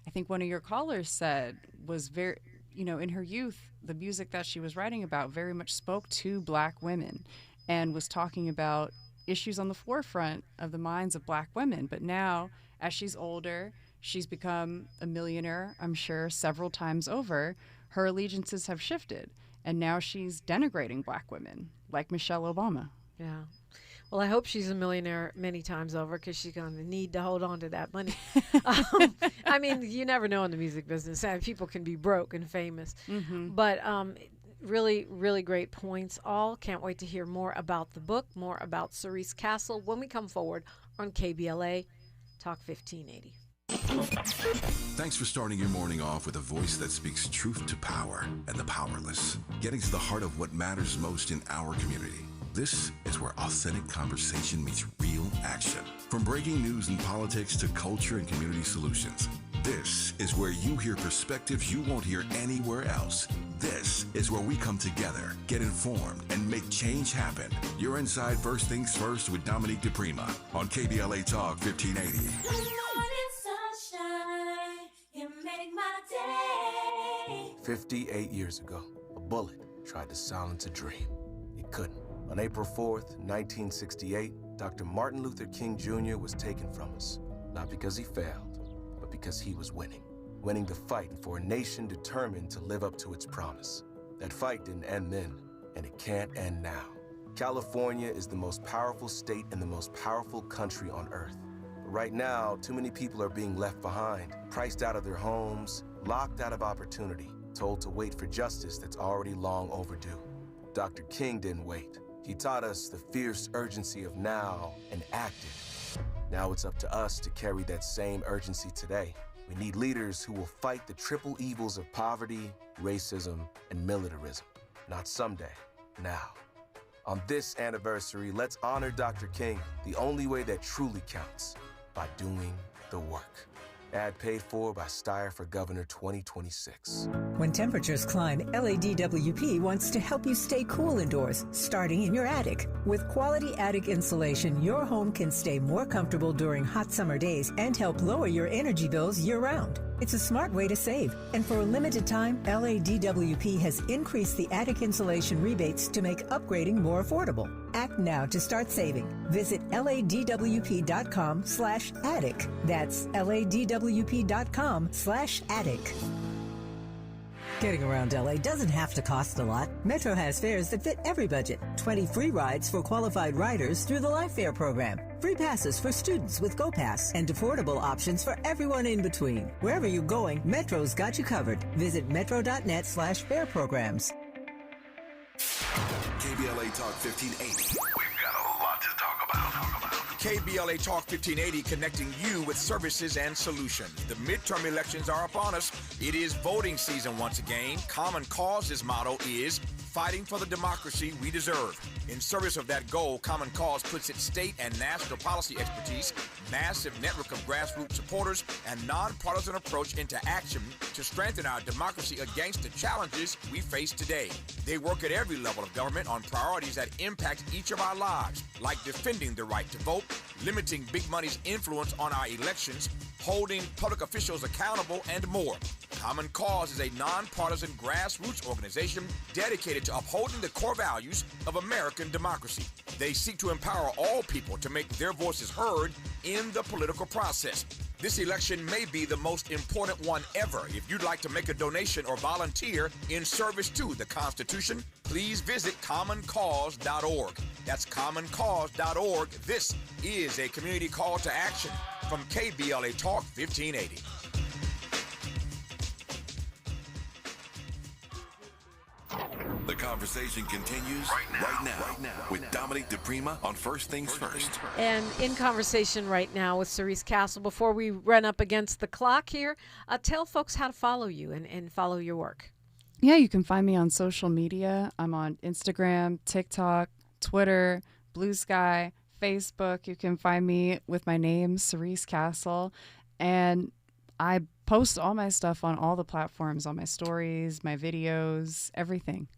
Speaker 5: I think one of your callers said was very, you know, in her youth, the music that she was writing about very much spoke to Black women and was talking about issues on the forefront of the minds of Black women. But now, as she's older, she's become a millionaire, I'm sure, several times over. Her allegiances have shifted, and now she's denigrating Black women, like Michelle Obama.
Speaker 4: Yeah. Well, I hope she's a millionaire many times over, because she's going to need to hold on to that money. I mean, you never know in the music business. People can be broke and famous.
Speaker 5: Mm-hmm.
Speaker 4: But really, really great points all. Can't wait to hear more about the book, more about Cerise Castle when we come forward on KBLA Talk 1580.
Speaker 2: Thanks for starting your morning off with a voice that speaks truth to power and the powerless, getting to the heart of what matters most in our community. This is where authentic conversation meets real action. From breaking news and politics to culture and community solutions. This is where you hear perspectives you won't hear anywhere else. This is where we come together, get informed, and make change happen. You're inside First Things First with Dominique DePrima on KBLA Talk 1580.
Speaker 7: Good morning, sunshine. You make my day.
Speaker 8: 58 years ago, a bullet tried to silence a dream. It couldn't. On April 4th, 1968, Dr. Martin Luther King Jr. was taken from us. Not because he failed, but because he was winning. Winning the fight for a nation determined to live up to its promise. That fight didn't end then, and it can't end now. California is the most powerful state and the most powerful country on earth. But right now, too many people are being left behind, priced out of their homes, locked out of opportunity, told to wait for justice that's already long overdue. Dr. King didn't wait. He taught us the fierce urgency of now and acted. Now it's up to us to carry that same urgency today. We need leaders who will fight the triple evils of poverty, racism, and militarism. Not someday, now. On this anniversary, let's honor Dr. King the only way that truly counts, by doing the work. Ad paid for by Steyer for Governor 2026.
Speaker 10: When temperatures climb, LADWP wants to help you stay cool indoors, starting in your attic. With quality attic insulation, your home can stay more comfortable during hot summer days and help lower your energy bills year-round. It's a smart way to save. And for a limited time, LADWP has increased the attic insulation rebates to make upgrading more affordable. Act now to start saving. Visit ladwp.com/attic. That's ladwp.com/attic. Getting around LA doesn't have to cost a lot. Metro has fares that fit every budget. 20 free rides for qualified riders through the Life Fare program. Free passes for students with GoPass and affordable options for everyone in between. Wherever you're going, Metro's got you covered. Visit metro.net/fare programs.
Speaker 2: KBLA Talk 1580. We've got a lot to talk about.
Speaker 11: KBLA Talk 1580, connecting you with services and solutions. The midterm elections are upon us. It is voting season once again. Common Cause's motto is fighting for the democracy we deserve. In service of that goal, Common Cause puts its state and national policy expertise, massive network of grassroots supporters, and nonpartisan approach into action to strengthen our democracy against the challenges we face today. They work at every level of government on priorities that impact each of our lives, like defending the right to vote, limiting big money's influence on our elections, holding public officials accountable, and more. Common Cause is a nonpartisan grassroots organization dedicated to upholding the core values of American democracy. They seek to empower all people to make their voices heard in the political process. This election may be the most important one ever. If you'd like to make a donation or volunteer in service to the Constitution, please visit commoncause.org. That's commoncause.org. This is a community call to action from KBLA Talk 1580.
Speaker 2: The conversation continues right now with Dominique DePrima on First Things First.
Speaker 4: And in conversation right now with Cerise Castle, before we run up against the clock here, tell folks how to follow you and follow your work.
Speaker 5: Yeah, you can find me on social media. I'm on Instagram, TikTok, Twitter, Blue Sky, Facebook. You can find me with my name, Cerise Castle. And I post all my stuff on all the platforms, on my stories, my videos, everything.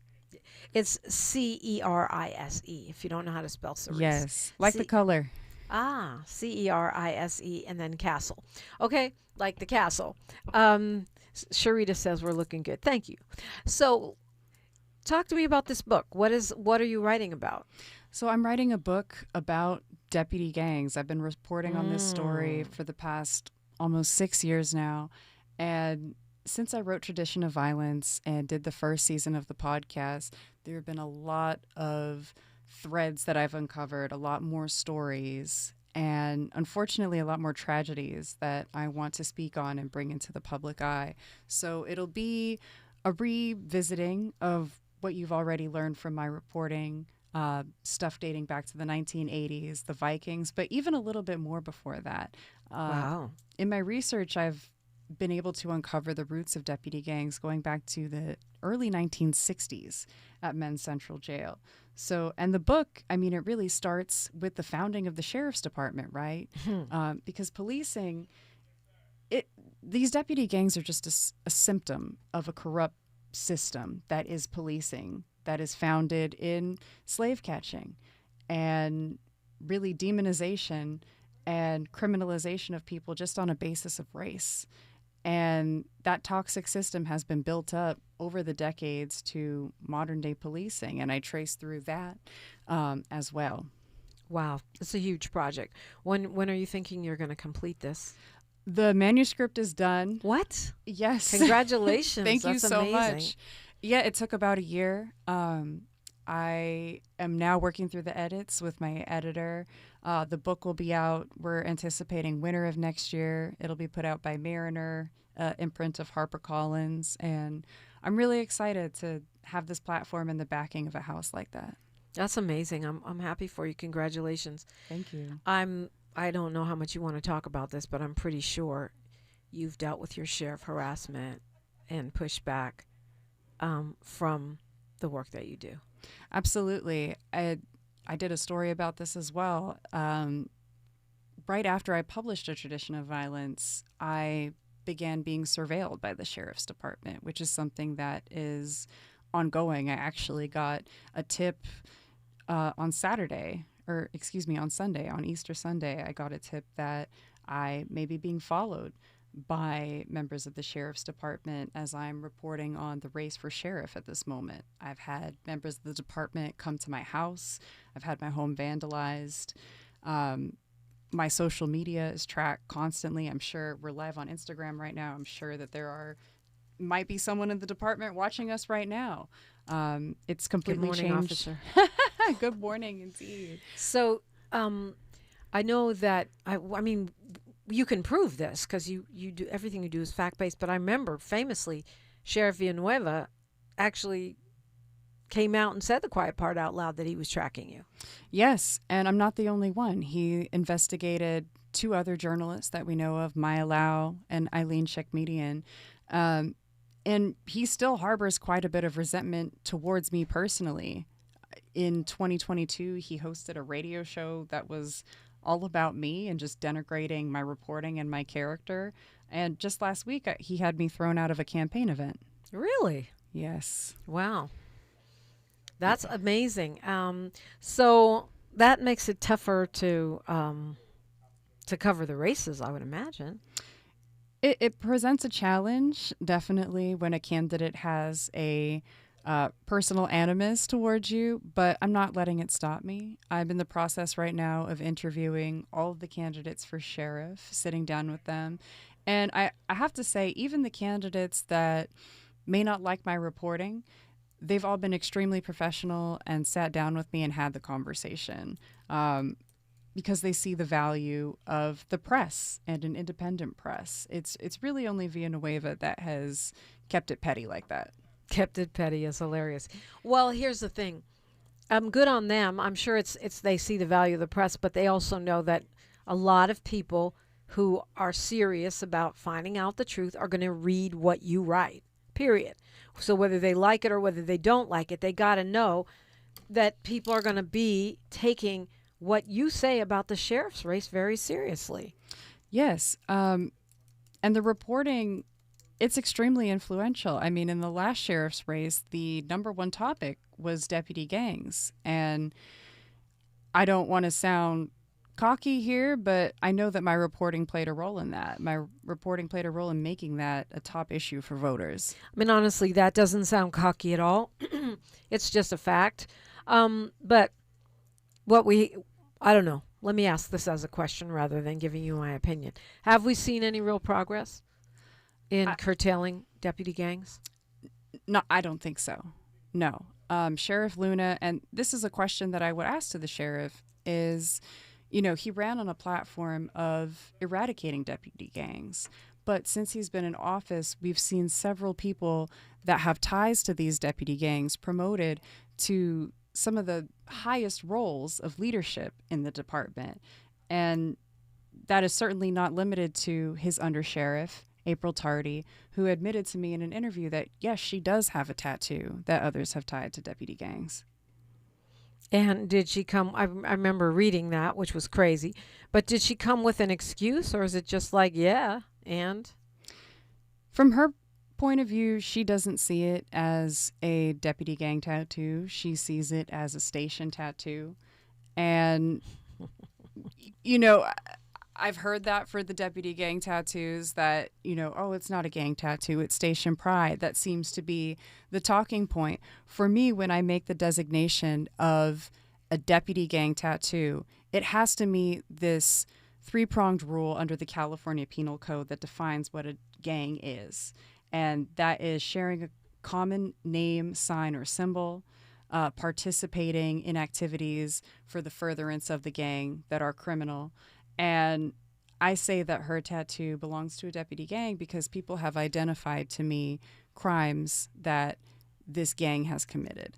Speaker 4: It's Cerise, if you don't know how to spell Cerise.
Speaker 5: Yes, like the color.
Speaker 4: Cerise, and then Castle. Okay, like the castle. Sharita says we're looking good. Thank you. So talk to me about this book. What are you writing about?
Speaker 5: So I'm writing a book about deputy gangs. I've been reporting on this story for the past almost 6 years now. And since I wrote Tradition of Violence and did the first season of the podcast, there have been a lot of threads that I've uncovered, a lot more stories, and unfortunately a lot more tragedies that I want to speak on and bring into the public eye. So it'll be a revisiting of what you've already learned from my reporting, stuff dating back to the 1980s, the Vikings, but even a little bit more before that.
Speaker 4: Wow.
Speaker 5: In my research, I've been able to uncover the roots of deputy gangs going back to the early 1960s at Men's Central Jail. So, and the book, I mean, it really starts with the founding of the Sheriff's Department, right? Because policing, these deputy gangs are just a symptom of a corrupt system that is policing, that is founded in slave catching and really demonization and criminalization of people just on a basis of race. And that toxic system has been built up over the decades to modern day policing. And I trace through that as well.
Speaker 4: Wow. It's a huge project. When are you thinking you're going to complete this?
Speaker 5: The manuscript is done.
Speaker 4: What?
Speaker 5: Yes.
Speaker 4: Congratulations.
Speaker 5: Thank you
Speaker 4: That's
Speaker 5: so
Speaker 4: amazing.
Speaker 5: much. Yeah, it took about a year. I am now working through the edits with my editor. The book will be out. We're anticipating winter of next year. It'll be put out by Mariner, imprint of HarperCollins. And I'm really excited to have this platform and the backing of a house like that.
Speaker 4: That's amazing. I'm happy for you. Congratulations.
Speaker 5: Thank you.
Speaker 4: I don't know how much you want to talk about this, but I'm pretty sure you've dealt with your share of harassment and pushback from the work that you do.
Speaker 5: Absolutely. I did a story about this as well. Right after I published A Tradition of Violence, I began being surveilled by the Sheriff's Department, which is something that is ongoing. I actually got a tip on Sunday, on Easter Sunday. I got a tip that I may be being followed by members of the Sheriff's Department as I'm reporting on the race for sheriff at this moment. I've had members of the department come to my house. I've had my home vandalized. My social media is tracked constantly. I'm sure we're live on Instagram right now. I'm sure that might be someone in the department watching us right now. It's completely
Speaker 4: Good morning,
Speaker 5: changed.
Speaker 4: officer.
Speaker 5: Good morning, indeed.
Speaker 4: So I know that, I mean, you can prove this because you do everything you do is fact-based, but I remember famously Sheriff Villanueva actually came out and said the quiet part out loud that he was tracking you.
Speaker 5: Yes, and I'm not the only one. He investigated 2 other journalists that we know of, Maya Lau and Eileen Shekmedian. And he still harbors quite a bit of resentment towards me personally. In 2022, he hosted a radio show that was all about me and just denigrating my reporting and my character. And just last week, he had me thrown out of a campaign event.
Speaker 4: Really?
Speaker 5: Yes.
Speaker 4: Wow. That's amazing. So that makes it tougher to cover the races, I would imagine.
Speaker 5: It presents a challenge, definitely, when a candidate has a personal animus towards you, but I'm not letting it stop me. I'm in the process right now of interviewing all of the candidates for sheriff, sitting down with them. And I have to say, even the candidates that may not like my reporting, they've all been extremely professional and sat down with me and had the conversation. Because they see the value of the press and an independent press. It's really only Villanueva that has kept it petty like that.
Speaker 4: Kept it petty is hilarious. Well, here's the thing. Good on them. I'm sure it's they see the value of the press, but they also know that a lot of people who are serious about finding out the truth are going to read what you write, period. So whether they like it or whether they don't like it, they got to know that people are going to be taking what you say about the sheriff's race very seriously.
Speaker 5: Yes. And the reporting, it's extremely influential. I mean, in the last sheriff's race, the #1 topic was deputy gangs. And I don't want to sound cocky here, but I know that my reporting played a role in that. My reporting played a role in making that a top issue for voters.
Speaker 4: I mean, honestly, that doesn't sound cocky at all. It's just a fact. But I don't know. Let me ask this as a question rather than giving you my opinion. Have we seen any real progress in curtailing deputy gangs?
Speaker 5: No, I don't think so. No. Sheriff Luna, and this is a question that I would ask to the sheriff, is, he ran on a platform of eradicating deputy gangs. But since he's been in office, we've seen several people that have ties to these deputy gangs promoted to some of the highest roles of leadership in the department. And that is certainly not limited to his undersheriff, April Tardy, who admitted to me in an interview that, yes, she does have a tattoo that others have tied to deputy gangs.
Speaker 4: And did she come? I remember reading that, which was crazy. But did she come with an excuse, or is it just like, yeah, and?
Speaker 5: From her point of view, she doesn't see it as a deputy gang tattoo. She sees it as a station tattoo. And, you know, I've heard that for the deputy gang tattoos that, you know, oh, it's not a gang tattoo, it's station pride. That seems to be the talking point. For me, when I make the designation of a deputy gang tattoo, it has to meet this three-pronged rule under the California Penal Code that defines what a gang is. And that is sharing a common name, sign, or symbol, participating in activities for the furtherance of the gang that are criminal. And I say that her tattoo belongs to a deputy gang because people have identified to me crimes that this gang has committed.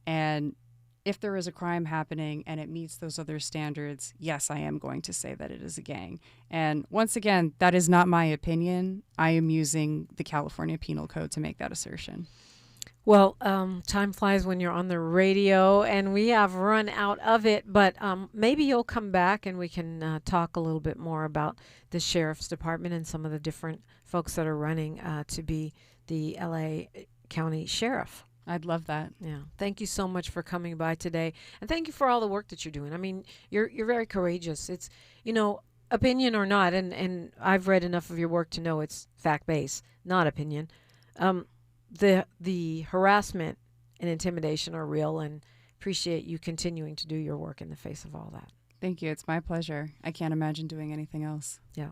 Speaker 5: And if there is a crime happening and it meets those other standards, yes, I am going to say that it is a gang. And once again, that is not my opinion. I am using the California Penal Code to make that assertion.
Speaker 4: Well, time flies when you're on the radio, and we have run out of it, but maybe you'll come back and we can talk a little bit more about the Sheriff's Department and some of the different folks that are running to be the LA County Sheriff.
Speaker 5: I'd love that.
Speaker 4: Yeah. Thank you so much for coming by today. And thank you for all the work that you're doing. I mean, you're very courageous. It's, you know, opinion or not, and I've read enough of your work to know it's fact-based, not opinion. The harassment and intimidation are real, and appreciate you continuing to do your work in the face of all that.
Speaker 5: Thank you. It's my pleasure. I can't imagine doing anything else.
Speaker 4: Yeah.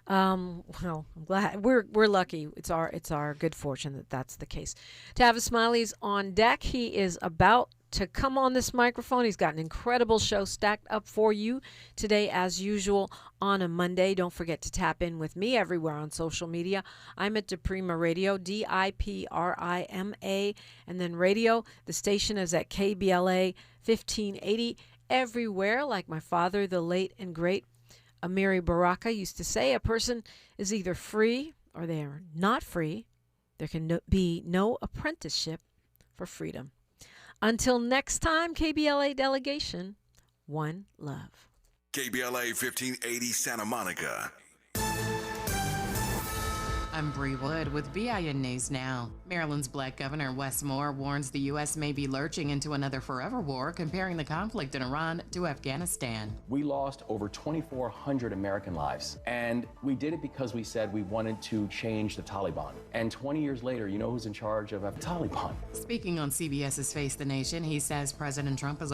Speaker 4: Well, I'm glad we're lucky. It's our good fortune that that's the case. Tavis Smiley's on deck. He is about to come on this microphone. He's got an incredible show stacked up for you today, as usual, on a Monday. Don't forget to tap in with me everywhere on social media. I'm at Diprima Radio, DIPRIMA, and then radio. The station is at KBLA 1580 everywhere, like my father, the late and great Amiri Baraka used to say. A person is either free or they are not free. There can be no apprenticeship for freedom. Until next time, KBLA delegation, one love.
Speaker 2: KBLA 1580 Santa Monica.
Speaker 12: I'm Bree Wood with BIN News Now. Maryland's Black Governor Wes Moore warns the U.S. may be lurching into another forever war, comparing the conflict in Iran to Afghanistan.
Speaker 13: We lost over 2,400 American lives, and we did it because we said we wanted to change the Taliban. And 20 years later, you know who's in charge of the Taliban?
Speaker 12: Speaking on CBS's Face the Nation, he says President Trump has